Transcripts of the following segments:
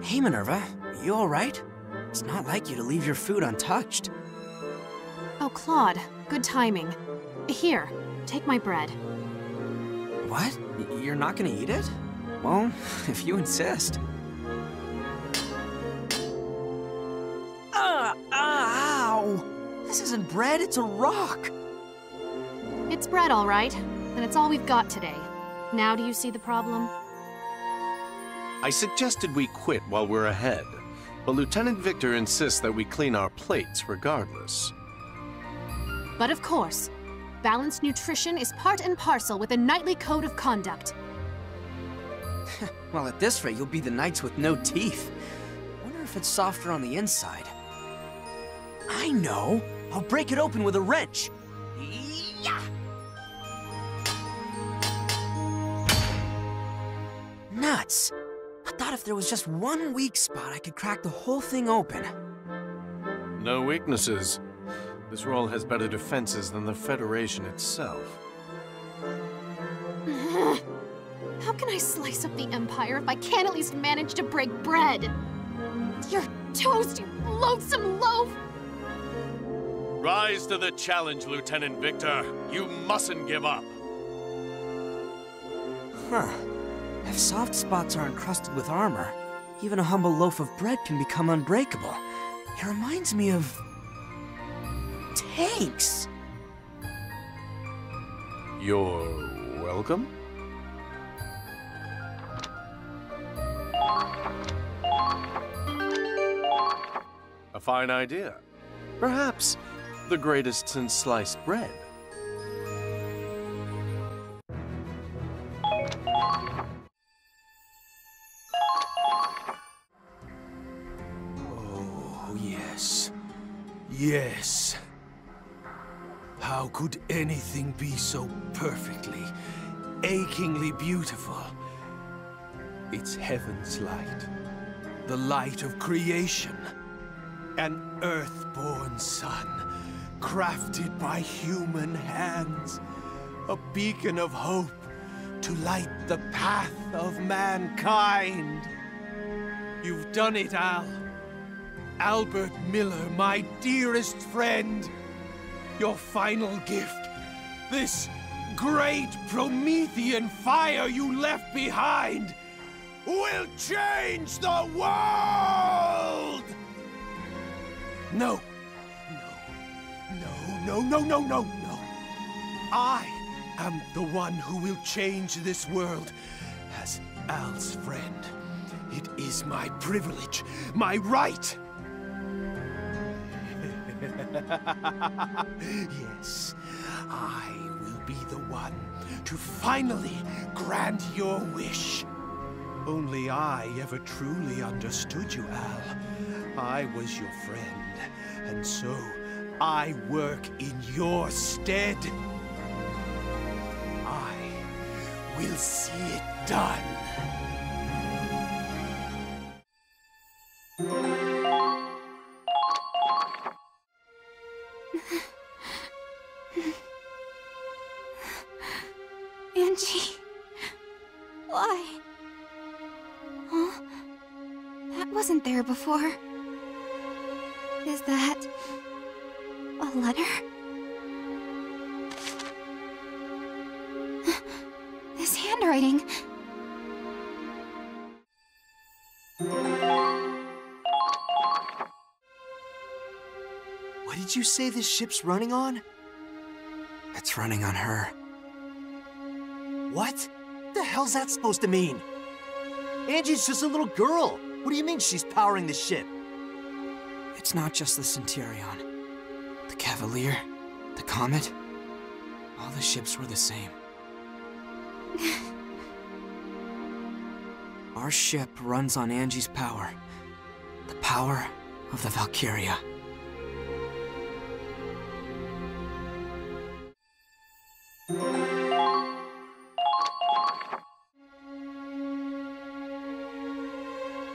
Hey, Minerva. Are you alright? It's not like you to leave your food untouched. Oh, Claude. Good timing. Here, take my bread. What? You're not gonna eat it? Well, if you insist. Ow! This isn't bread, it's a rock! It's bread, all right. And it's all we've got today. Now do you see the problem? I suggested we quit while we're ahead, but Lieutenant Victor insists that we clean our plates regardless. But of course, balanced nutrition is part and parcel with a knightly code of conduct. Well, at this rate, you'll be the knights with no teeth. Wonder if it's softer on the inside. I know! I'll break it open with a wrench. Yeah! Nuts! I thought if there was just one weak spot, I could crack the whole thing open. No weaknesses. This role has better defenses than the Federation itself. How can I slice up the Empire if I can't at least manage to break bread? You're toast, you loathsome loaf! Rise to the challenge, Lieutenant Victor. You mustn't give up. Huh. If soft spots are encrusted with armor, even a humble loaf of bread can become unbreakable. It reminds me of... tanks! You're welcome? A fine idea. Perhaps the greatest since sliced bread. Oh, yes. Yes. How could anything be so perfectly, achingly beautiful? It's heaven's light, the light of creation. An earthborn sun, crafted by human hands. A beacon of hope to light the path of mankind. You've done it, Al. Albert Miller, my dearest friend. Your final gift, this great Promethean fire you left behind, will change the world! No. No. I am the one who will change this world as Al's friend. It is my privilege, my right. Yes, I will be the one to finally grant your wish. Only I ever truly understood you, Al. I was your friend, and so I work in your stead. I will see it done. Angie, why? Huh? That wasn't there before. Is that a letter? This handwriting. What did you say this ship's running on? It's running on her. What? The hell's that supposed to mean? Angie's just a little girl. What do you mean she's powering the ship? It's not just the Centurion. The Cavalier, the Comet, all the ships were the same. Our ship runs on Angie's power. The power of the Valkyria.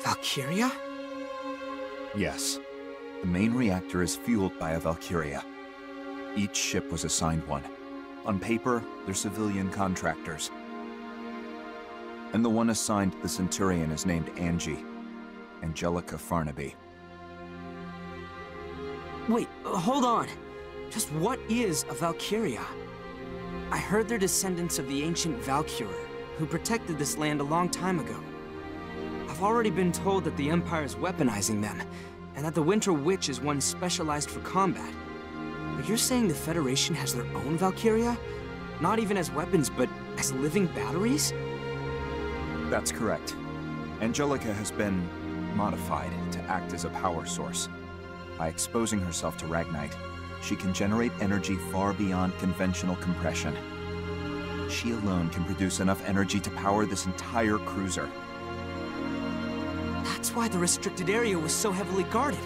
Valkyria? Yes. The main reactor is fueled by a Valkyria. Each ship was assigned one. On paper, they're civilian contractors. And the one assigned to the Centurion is named Angie. Angelica Farnaby. Wait, hold on. Just what is a Valkyria? I heard they're descendants of the ancient Valkyria, who protected this land a long time ago. I've already been told that the Empire is weaponizing them, and that the Winter Witch is one specialized for combat. But you're saying the Federation has their own Valkyria? Not even as weapons, but as living batteries? That's correct. Angelica has been modified to act as a power source. By exposing herself to Ragnite, she can generate energy far beyond conventional compression. She alone can produce enough energy to power this entire cruiser. That's why the restricted area was so heavily guarded.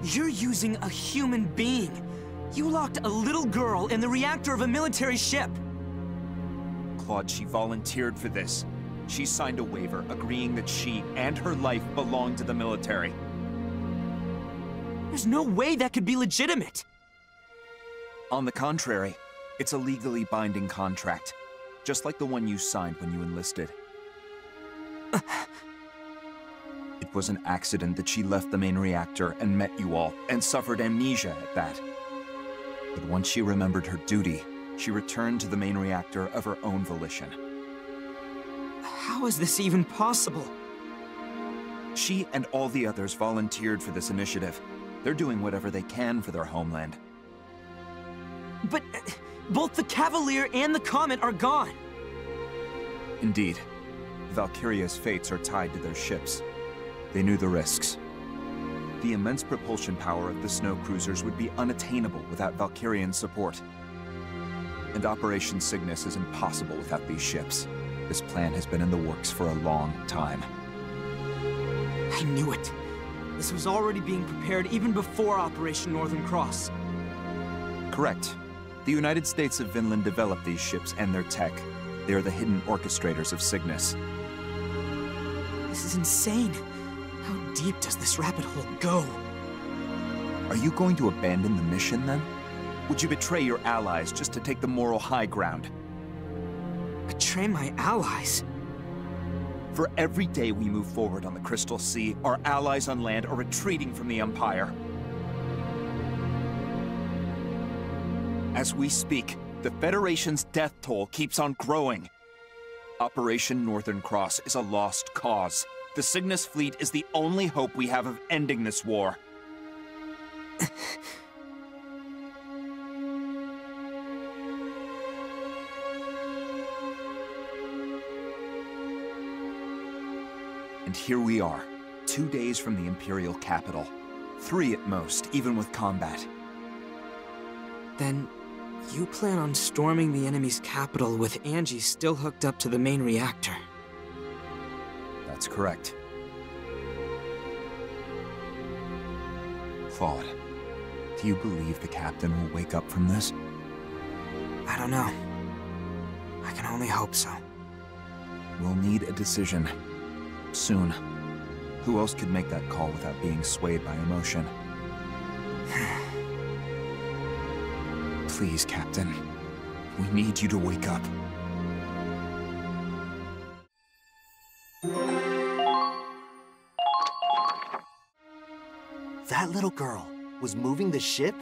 You're using a human being. You locked a little girl in the reactor of a military ship. Claude, she volunteered for this. She signed a waiver agreeing that she and her life belong to the military. There's no way that could be legitimate. On the contrary, it's a legally binding contract, just like the one you signed when you enlisted. It was an accident that she left the main reactor and met you all, and suffered amnesia at that. But once she remembered her duty, she returned to the main reactor of her own volition. How is this even possible? She and all the others volunteered for this initiative. They're doing whatever they can for their homeland. But both the Cavalier and the Comet are gone. Indeed. Valkyria's fates are tied to their ships. They knew the risks. The immense propulsion power of the snow cruisers would be unattainable without Valkyrian support. And Operation Cygnus is impossible without these ships. This plan has been in the works for a long time. I knew it. This was already being prepared even before Operation Northern Cross. Correct. The United States of Vinland developed these ships and their tech. They are the hidden orchestrators of Cygnus. This is insane. How deep does this rabbit hole go? Are you going to abandon the mission, then? Would you betray your allies just to take the moral high ground? Betray my allies? For every day we move forward on the Crystal Sea, our allies on land are retreating from the Empire. As we speak, the Federation's death toll keeps on growing. Operation Northern Cross is a lost cause. The Cygnus fleet is the only hope we have of ending this war. And here we are, 2 days from the Imperial capital. 3 at most, even with combat. Then, you plan on storming the enemy's capital with Angie still hooked up to the main reactor. That's correct. Claude, do you believe the captain will wake up from this? I don't know. I can only hope so. We'll need a decision. Soon. Who else could make that call without being swayed by emotion? Please, Captain. We need you to wake up. That little girl was moving the ship?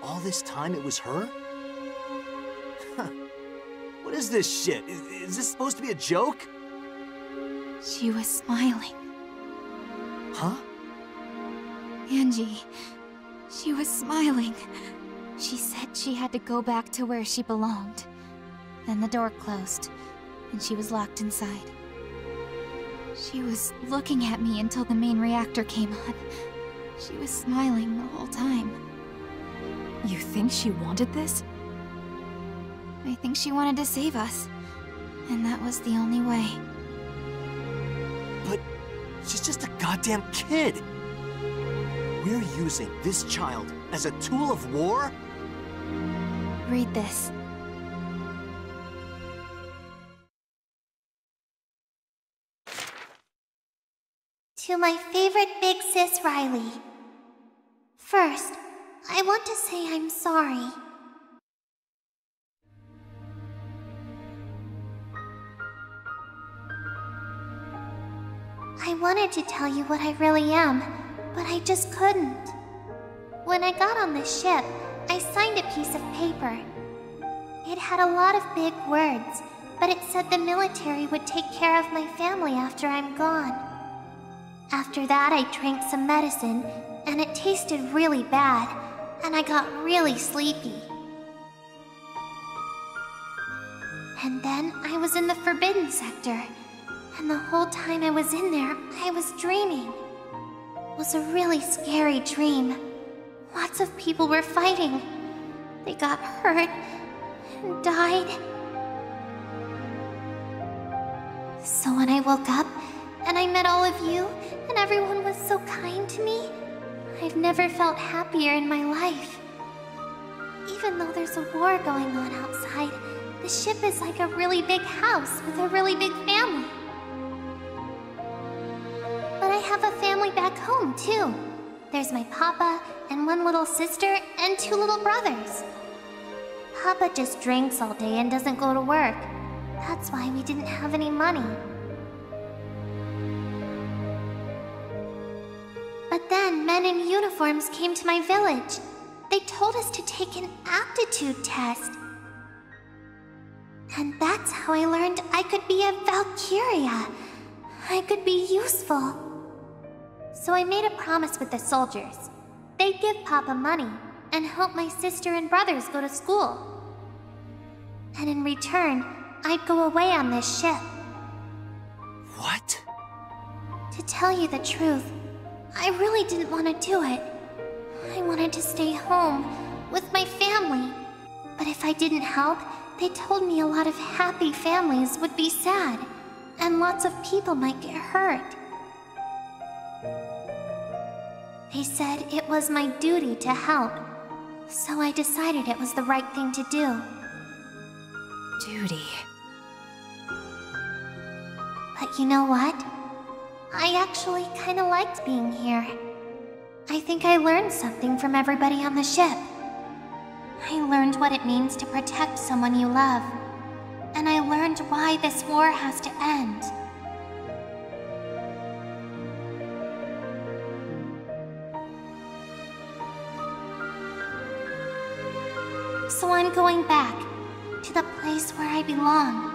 All this time it was her? Huh. What is this shit? Is this supposed to be a joke? She was smiling. Huh? Angie, she was smiling. She said she had to go back to where she belonged. Then the door closed, and she was locked inside. She was looking at me until the main reactor came on. She was smiling the whole time. You think she wanted this? I think she wanted to save us. And that was the only way. But she's just a goddamn kid. We're using this child as a tool of war? Read this. To my favorite big sis Riley. First, I want to say I'm sorry. I wanted to tell you what I really am, but I just couldn't. When I got on the ship, I signed a piece of paper. It had a lot of big words, but it said the military would take care of my family after I'm gone. After that, I drank some medicine, and it tasted really bad, and I got really sleepy. And then I was in the Forbidden Sector, and the whole time I was in there, I was dreaming. It was a really scary dream. Lots of people were fighting. They got hurt and died. So when I woke up, and I met all of you, and everyone was so kind to me, I've never felt happier in my life. Even though there's a war going on outside, the ship is like a really big house with a really big family. But I have a family back home, too. There's my papa, and one little sister, and 2 little brothers. Papa just drinks all day and doesn't go to work. That's why we didn't have any money. But then men in uniforms came to my village. They told us to take an aptitude test. And that's how I learned I could be a Valkyria. I could be useful. So I made a promise with the soldiers. They'd give Papa money and help my sister and brothers go to school. And in return, I'd go away on this ship. What? To tell you the truth, I really didn't want to do it. I wanted to stay home with my family. But if I didn't help, they told me a lot of happy families would be sad, and lots of people might get hurt. They said it was my duty to help, so I decided it was the right thing to do. Duty. But you know what? I actually kinda liked being here. I think I learned something from everybody on the ship. I learned what it means to protect someone you love. And I learned why this war has to end. So I'm going back to the place where I belong.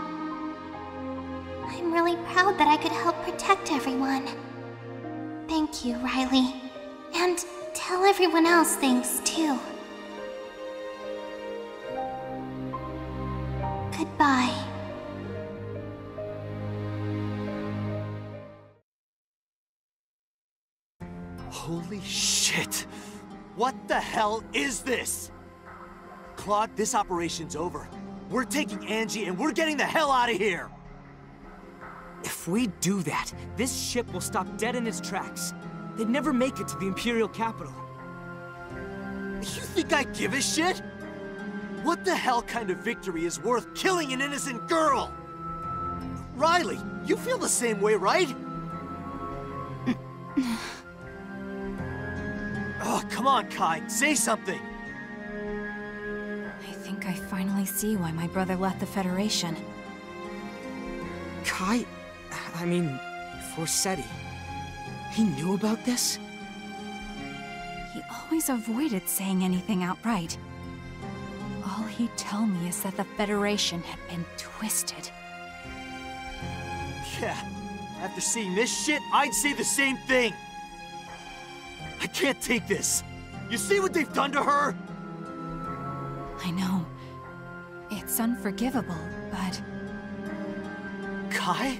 I'm really proud that I could help protect everyone. Thank you, Riley. And tell everyone else thanks, too. Goodbye. Holy shit! What the hell is this? Claude, this operation's over. We're taking Angie and we're getting the hell out of here! If we do that, this ship will stop dead in its tracks. They'd never make it to the Imperial capital. You think I give a shit? What the hell kind of victory is worth killing an innocent girl? Riley, you feel the same way, right? Oh, come on, Kai, say something! I think I finally see why my brother left the Federation. Kai? I mean, Sortie. He knew about this? He always avoided saying anything outright. All he'd tell me is that the Federation had been twisted. Yeah, after seeing this shit, I'd say the same thing. I can't take this. You see what they've done to her? I know. It's unforgivable, but... Kai?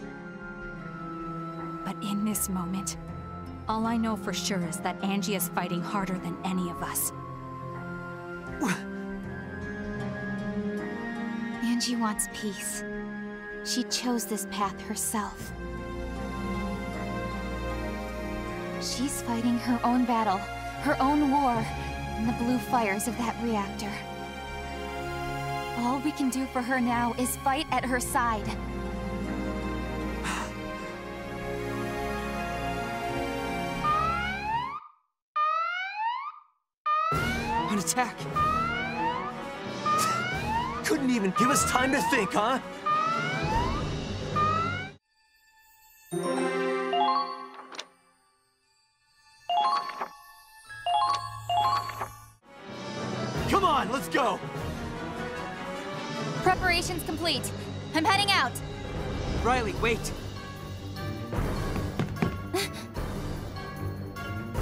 But in this moment, all I know for sure is that Angie is fighting harder than any of us. Angie wants peace. She chose this path herself. She's fighting her own battle, her own war, in the blue fires of that reactor. All we can do for her now is fight at her side. attack. Couldn't even give us time to think, huh? Come on, let's go! Preparations complete. I'm heading out. Riley, wait.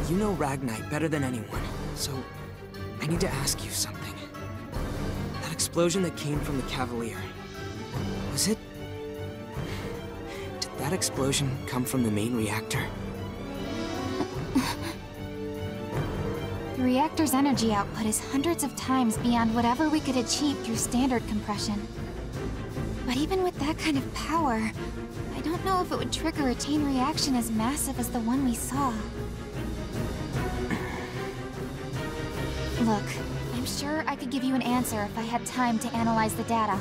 You know Ragnite better than anyone, so I need to ask you something. That explosion that came from the Cavalier, was it... Did that explosion come from the main reactor? The reactor's energy output is hundreds of times beyond whatever we could achieve through standard compression. But even with that kind of power, I don't know if it would trigger a chain reaction as massive as the one we saw. Look, I'm sure I could give you an answer if I had time to analyze the data.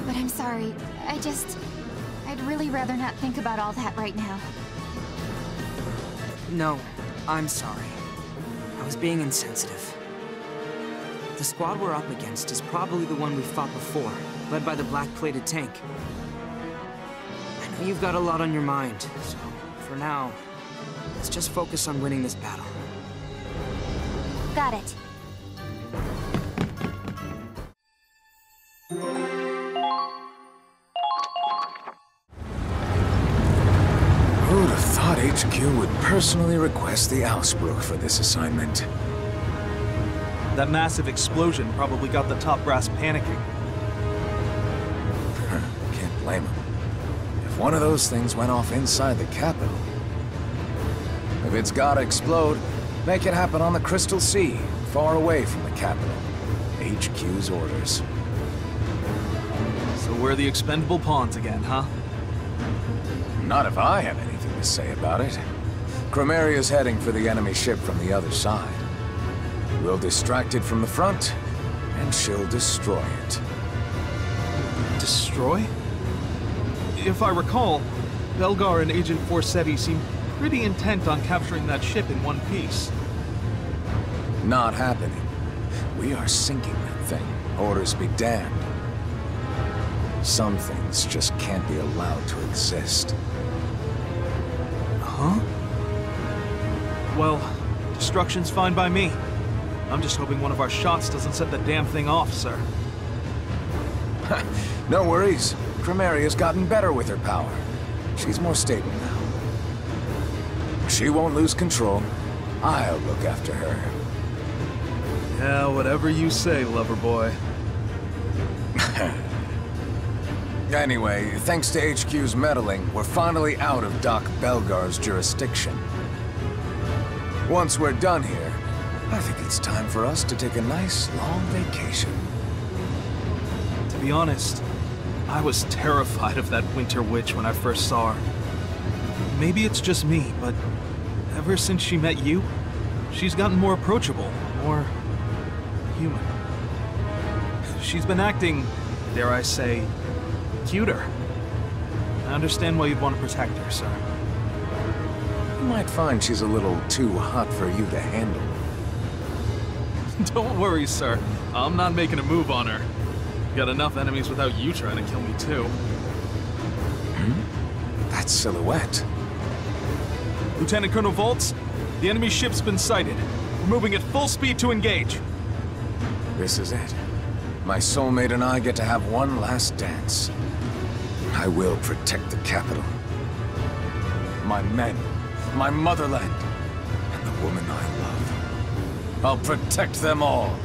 But I'm sorry, I'd really rather not think about all that right now. No, I'm sorry. I was being insensitive. The squad we're up against is probably the one we fought before, led by the black-plated tank. I know you've got a lot on your mind, so for now, let's just focus on winning this battle. Got it. Who'd have thought HQ would personally request the Ausbruch for this assignment? That massive explosion probably got the top brass panicking. Can't blame him. If one of those things went off inside the capital... If it's gotta explode, make it happen on the Crystal Sea, far away from the capital. HQ's orders. So we're the expendable pawns again, huh? Not if I have anything to say about it. Chromaria's heading for the enemy ship from the other side. We'll distract it from the front, and she'll destroy it. Destroy? If I recall, Belgar and Agent Forsetti seemed pretty intent on capturing that ship in one piece. Not happening. We are sinking that thing. Orders be damned. Some things just can't be allowed to exist. Huh? Well, destruction's fine by me. I'm just hoping one of our shots doesn't set the damn thing off, sir. No worries. Chromaria's gotten better with her power. She's more stable now. She won't lose control. I'll look after her. Yeah, whatever you say, lover boy. Anyway, thanks to HQ's meddling, we're finally out of Doc Belgar's jurisdiction. Once we're done here, I think it's time for us to take a nice, long vacation. To be honest, I was terrified of that Winter Witch when I first saw her. Maybe it's just me, but ever since she met you, she's gotten more approachable, more human. She's been acting, dare I say, cuter. I understand why you'd want to protect her, sir. You might find she's a little too hot for you to handle. Don't worry, sir. I'm not making a move on her. Got enough enemies without you trying to kill me, too. That silhouette. Lieutenant Colonel Voltz, the enemy ship's been sighted. We're moving at full speed to engage. This is it. My soulmate and I get to have one last dance. I will protect the capital. My men, my motherland, and the woman I love. I'll protect them all.